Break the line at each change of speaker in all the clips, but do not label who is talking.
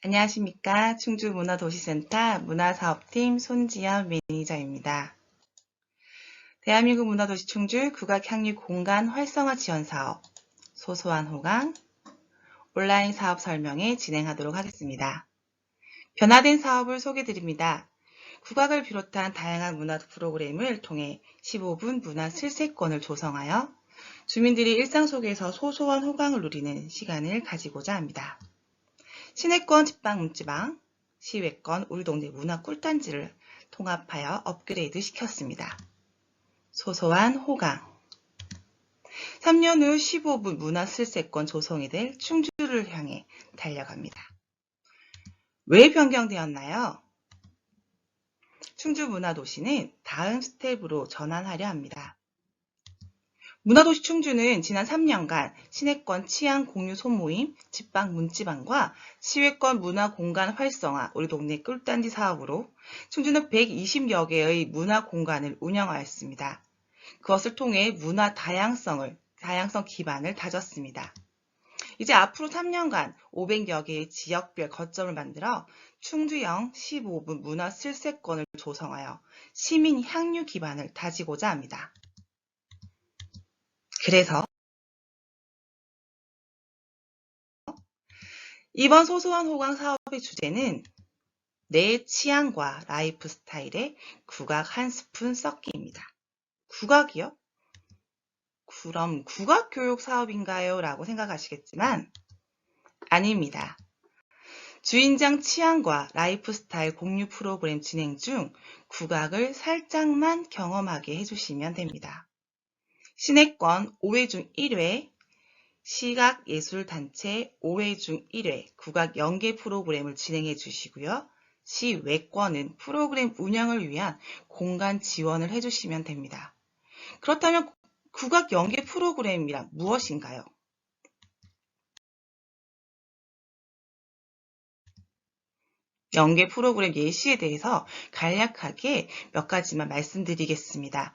안녕하십니까. 충주문화도시센터 문화사업팀 손지연 매니저입니다. 대한민국 문화도시 충주 국악향유 공간 활성화 지원 사업 소소한 호강 온라인 사업 설명회 진행하도록 하겠습니다. 변화된 사업을 소개드립니다. 국악을 비롯한 다양한 문화 프로그램을 통해 15분 문화 실세권을 조성하여 주민들이 일상 속에서 소소한 호강을 누리는 시간을 가지고자 합니다. 시내권 집방 문지방, 시외권 우리 동네 문화 꿀단지를 통합하여 업그레이드 시켰습니다. 소소한 호강 3년 후 15분 문화 실세권 조성이 될 충주를 향해 달려갑니다. 왜 변경되었나요? 충주문화도시는 다음 스텝으로 전환하려 합니다. 문화도시 충주는 지난 3년간 시내권 치안 공유 소모임, 집방 문지방과 시외권 문화공간 활성화, 우리 동네 꿀단지 사업으로 충주는 120여 개의 문화공간을 운영하였습니다. 그것을 통해 문화 다양성 기반을 다졌습니다. 이제 앞으로 3년간 500여 개의 지역별 거점을 만들어 충주형 15분 문화 실세권을 조성하여 시민 향유 기반을 다지고자 합니다. 그래서 이번 소소한 호강 사업의 주제는 내 취향과 라이프 스타일에 국악 한 스푼 섞기입니다. 국악이요? 그럼 국악 교육 사업인가요? 라고 생각하시겠지만 아닙니다. 주인장 취향과 라이프 스타일 공유 프로그램 진행 중 국악을 살짝만 경험하게 해주시면 됩니다. 시내권 5회 중 1회 시각예술단체 5회 중 1회 국악 연계 프로그램을 진행해 주시고요. 시외권은 프로그램 운영을 위한 공간 지원을 해주시면 됩니다. 그렇다면 국악 연계 프로그램이란 무엇인가요? 연계 프로그램 예시에 대해서 간략하게 몇 가지만 말씀드리겠습니다.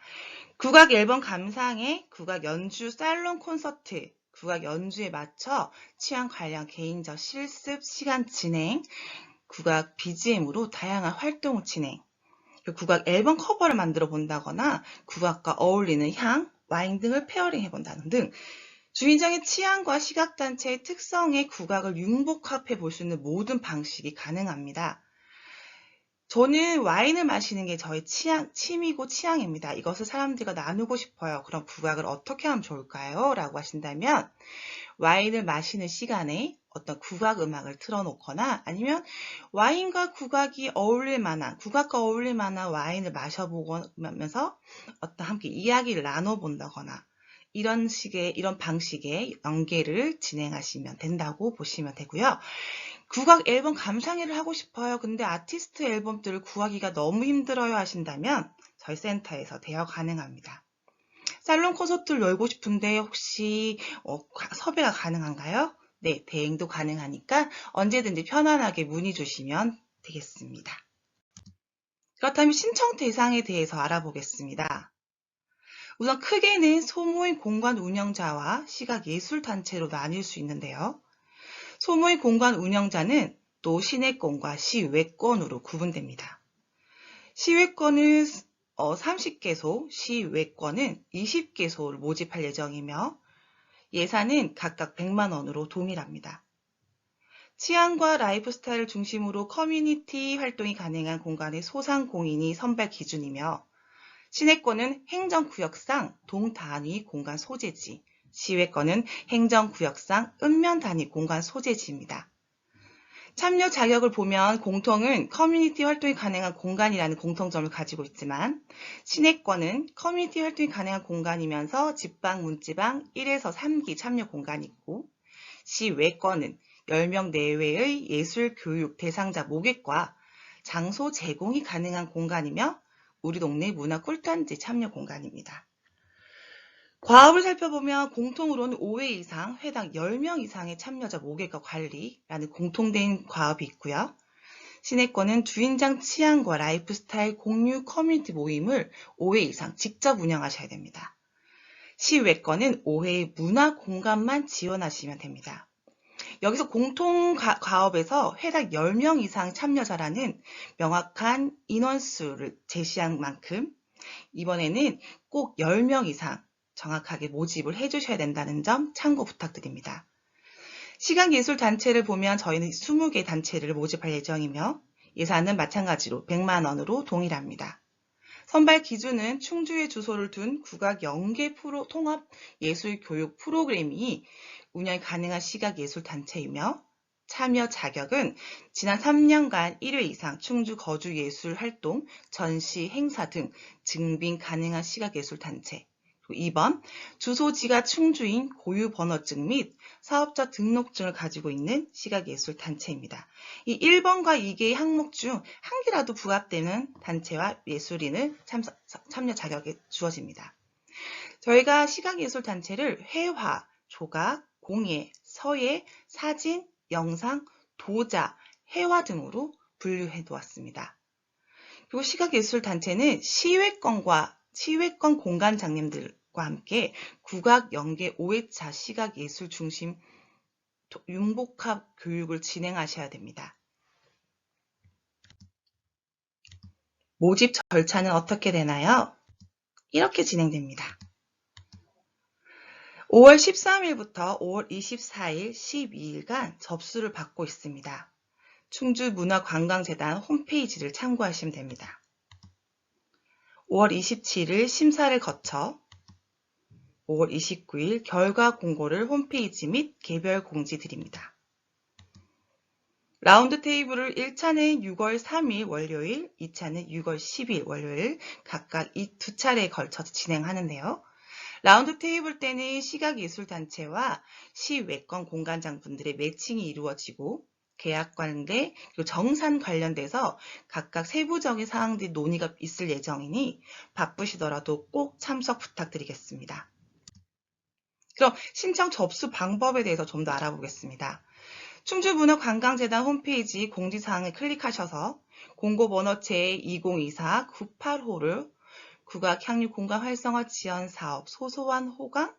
국악 앨범 감상회, 국악 연주 살롱 콘서트, 국악 연주에 맞춰 취향 관련 개인적 실습 시간 진행, 국악 BGM으로 다양한 활동 진행, 국악 앨범 커버를 만들어 본다거나 국악과 어울리는 향, 와인 등을 페어링 해본다는 등 주인장의 취향과 시각단체의 특성에 국악을 융복합해 볼 수 있는 모든 방식이 가능합니다. 저는 와인을 마시는 게 저의 취미고 취향입니다. 이것을 사람들과 나누고 싶어요. 그럼 국악을 어떻게 하면 좋을까요? 라고 하신다면 와인을 마시는 시간에 어떤 국악 음악을 틀어놓거나 아니면 와인과 국악과 어울릴 만한 와인을 마셔보면서 어떤 함께 이야기를 나눠본다거나 이런 방식의 연계를 진행하시면 된다고 보시면 되고요. 국악 앨범 감상회를 하고 싶어요. 근데 아티스트 앨범들을 구하기가 너무 힘들어요 하신다면 저희 센터에서 대여 가능합니다. 살롱 콘서트를 열고 싶은데 혹시 섭외가 가능한가요? 네, 대행도 가능하니까 언제든지 편안하게 문의 주시면 되겠습니다. 그렇다면 신청 대상에 대해서 알아보겠습니다. 우선 크게는 소모임 공간 운영자와 시각예술단체로 나뉠 수 있는데요. 소모임 공간 운영자는 또 시내권과 시외권으로 구분됩니다. 시외권은 30개소, 시외권은 20개소를 모집할 예정이며 예산은 각각 100만 원으로 동일합니다. 취향과 라이프 스타일을 중심으로 커뮤니티 활동이 가능한 공간의 소상공인이 선발 기준이며 시내권은 행정구역상 동단위 공간 소재지, 시외권은 행정구역상 읍면단위 공간 소재지입니다. 참여 자격을 보면 공통은 커뮤니티 활동이 가능한 공간이라는 공통점을 가지고 있지만 시내권은 커뮤니티 활동이 가능한 공간이면서 집방, 문지방 1에서 3기 참여 공간이 있고 시외권은 10명 내외의 예술 교육 대상자 모객과 장소 제공이 가능한 공간이며 우리 동네 문화 꿀단지 참여 공간입니다. 과업을 살펴보면 공통으로는 5회 이상, 회당 10명 이상의 참여자 모객과 관리라는 공통된 과업이 있고요. 시내권은 주인장 취향과 라이프 스타일 공유 커뮤니티 모임을 5회 이상 직접 운영하셔야 됩니다. 시외권은 5회의 문화 공간만 지원하시면 됩니다. 여기서 공통 과업에서 회당 10명 이상 참여자라는 명확한 인원수를 제시한 만큼 이번에는 꼭 10명 이상 정확하게 모집을 해주셔야 된다는 점 참고 부탁드립니다. 시각예술단체를 보면 저희는 20개 단체를 모집할 예정이며 예산은 마찬가지로 100만 원으로 동일합니다. 선발 기준은 충주에 주소를 둔 국악 연계 통합 예술 교육 프로그램이 운영이 가능한 시각예술단체이며 참여 자격은 지난 3년간 1회 이상 충주 거주 예술 활동, 전시, 행사 등 증빙 가능한 시각예술단체. 2번, 주소지가 충주인 고유 번호증 및 사업자 등록증을 가지고 있는 시각예술단체입니다. 이 1번과 2개의 항목 중 한 개라도 부합되는 단체와 예술인은 참여 자격이 주어집니다. 저희가 시각예술단체를 회화, 조각, 공예, 서예, 사진, 영상, 도자, 회화 등으로 분류해 두었습니다. 그리고 시각예술단체는 시외권 공간장님들과 함께 국악 연계 5회차 시각예술 중심 융복합 교육을 진행하셔야 됩니다. 모집 절차는 어떻게 되나요? 이렇게 진행됩니다. 5월 13일부터 5월 24일, 12일간 접수를 받고 있습니다. 충주문화관광재단 홈페이지를 참고하시면 됩니다. 5월 27일 심사를 거쳐 5월 29일 결과 공고를 홈페이지 및 개별 공지 드립니다. 라운드 테이블을 1차는 6월 3일 월요일, 2차는 6월 10일 월요일 각각 이 두 차례에 걸쳐서 진행하는데요. 라운드 테이블 때는 시각예술단체와 시외권 공간장 분들의 매칭이 이루어지고 계약 관계, 그리고 정산 관련돼서 각각 세부적인 사항들이 논의가 있을 예정이니 바쁘시더라도 꼭 참석 부탁드리겠습니다. 그럼 신청 접수 방법에 대해서 좀 더 알아보겠습니다. 충주문화관광재단 홈페이지 공지사항을 클릭하셔서 공고번호 제2024-98호를 국악향유공간 활성화 지원 사업 소소한 호강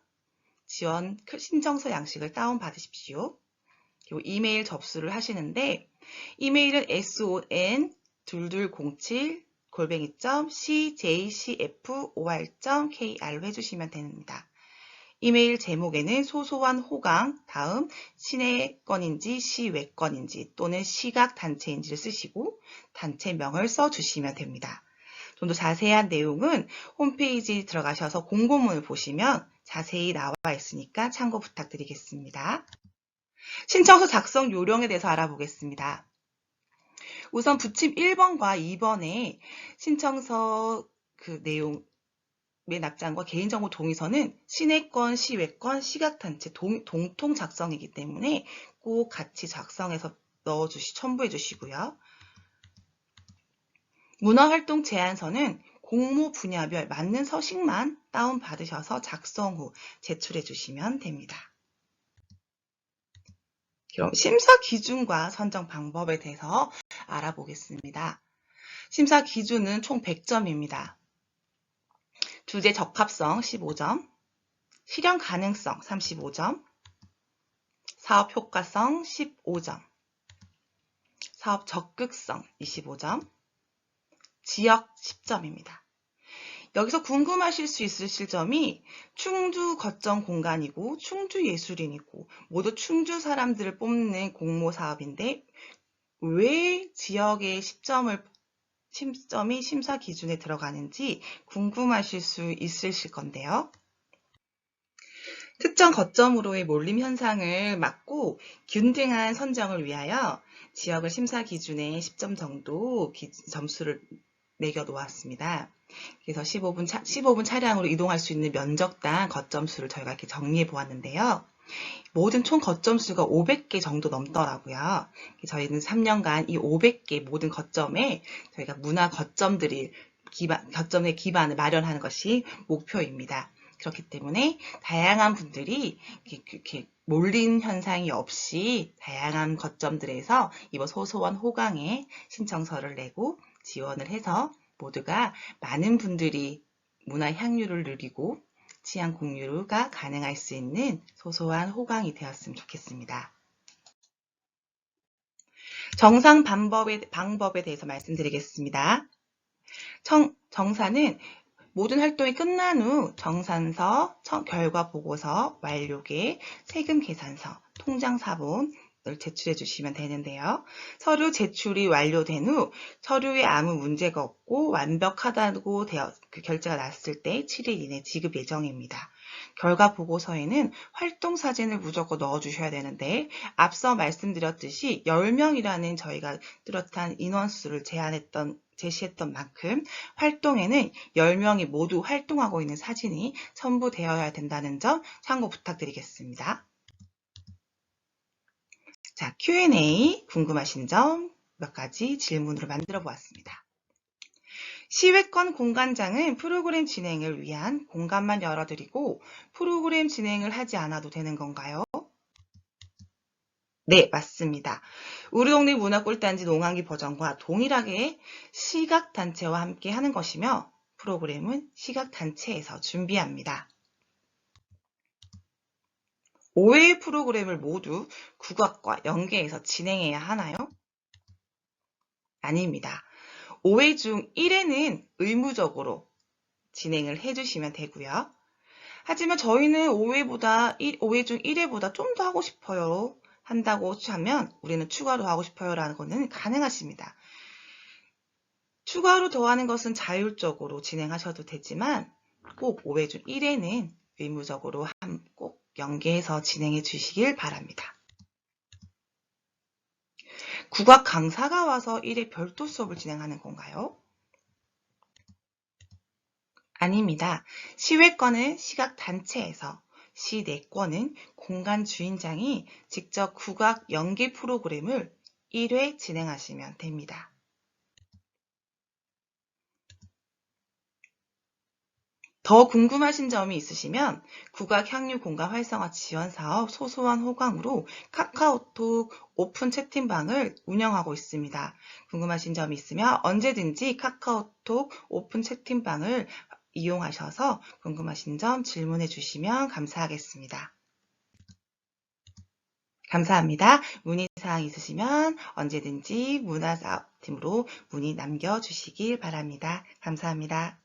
지원 신청서 양식을 다운받으십시오. 그리고 이메일 접수를 하시는데 이메일은 son22@cjcfor.kr로 해주시면 됩니다. 이메일 제목에는 소소한 호강 다음 시내권인지 시외권인지 또는 시각단체인지를 쓰시고 단체명을 써주시면 됩니다. 좀 더 자세한 내용은 홈페이지 들어가셔서 공고문을 보시면 자세히 나와 있으니까 참고 부탁드리겠습니다. 신청서 작성 요령에 대해서 알아보겠습니다. 우선 부침 1번과 2번의 신청서 내용 의 납장과 개인정보 동의서는 시내권, 시외권, 시각단체 동통 작성이기 때문에 꼭 같이 작성해서 첨부해 주시고요. 문화활동 제안서는 공모 분야별 맞는 서식만 다운받으셔서 작성 후 제출해 주시면 됩니다. 그럼 심사 기준과 선정 방법에 대해서 알아보겠습니다. 심사 기준은 총 100점입니다. 주제 적합성 15점, 실현 가능성 35점, 사업 효과성 15점, 사업 적극성 25점, 지역 10점입니다. 여기서 궁금하실 수 있으실 점이 충주 거점 공간이고 충주 예술인이고 모두 충주 사람들을 뽑는 공모 사업인데 왜 지역의 10점이 심사 기준에 들어가는지 궁금하실 수 있으실 건데요. 특정 거점으로의 몰림 현상을 막고 균등한 선정을 위하여 지역을 심사 기준에 10점 정도 점수를 매겨 놓았습니다. 그래서 15분 차량으로 이동할 수 있는 면적당 거점수를 저희가 이렇게 정리해 보았는데요. 모든 총 거점수가 500개 정도 넘더라고요. 저희는 3년간 이 500개 모든 거점에 저희가 문화 거점의 기반을 마련하는 것이 목표입니다. 그렇기 때문에 다양한 분들이 이렇게 몰린 현상이 없이 다양한 거점들에서 이번 소소한 호강에 신청서를 내고 지원을 해서 모두가 많은 분들이 문화 향유를 누리고 취향 공유가 가능할 수 있는 소소한 호강이 되었으면 좋겠습니다. 정상 방법에 대해서 말씀드리겠습니다. 정사는 모든 활동이 끝난 후 정산서, 결과 보고서, 완료계, 세금 계산서, 통장 사본을 제출해 주시면 되는데요. 서류 제출이 완료된 후 서류에 아무 문제가 없고 완벽하다고 결제가 났을 때 7일 이내 지급 예정입니다. 결과 보고서에는 활동 사진을 무조건 넣어주셔야 되는데 앞서 말씀드렸듯이 10명이라는 저희가 뚜렷한 인원수를 제시했던 만큼 활동에는 10명이 모두 활동하고 있는 사진이 첨부되어야 된다는 점 참고 부탁드리겠습니다. 자, Q&A 궁금하신 점 몇 가지 질문으로 만들어 보았습니다. 시외권 공간장은 프로그램 진행을 위한 공간만 열어드리고 프로그램 진행을 하지 않아도 되는 건가요? 네, 맞습니다. 우리 동네 문화꿀단지 농한기 버전과 동일하게 시각단체와 함께 하는 것이며 프로그램은 시각단체에서 준비합니다. 5회의 프로그램을 모두 국악과 연계해서 진행해야 하나요? 아닙니다. 5회 중 1회는 의무적으로 진행을 해주시면 되고요. 하지만 저희는 5회 중 1회보다 좀 더 하고 싶어요. 한다고 하면 우리는 추가로 하고 싶어요 라는 것은 가능하십니다. 추가로 더하는 것은 자율적으로 진행하셔도 되지만 꼭 5회 중 1회는 의무적으로 꼭 연계해서 진행해 주시길 바랍니다. 국악 강사가 와서 1회 별도 수업을 진행하는 건가요? 아닙니다. 시외권은 시각단체에서, 시내권은 공간 주인장이 직접 국악 연계 프로그램을 1회 진행하시면 됩니다. 더 궁금하신 점이 있으시면 국악 향유 공간 활성화 지원 사업 소소한 호강으로 카카오톡 오픈 채팅방을 운영하고 있습니다. 궁금하신 점이 있으면 언제든지 카카오톡 오픈 채팅방을 이용하셔서 궁금하신 점 질문해 주시면 감사하겠습니다. 감사합니다. 문의사항 있으시면 언제든지 문화사업팀으로 문의 남겨주시길 바랍니다. 감사합니다.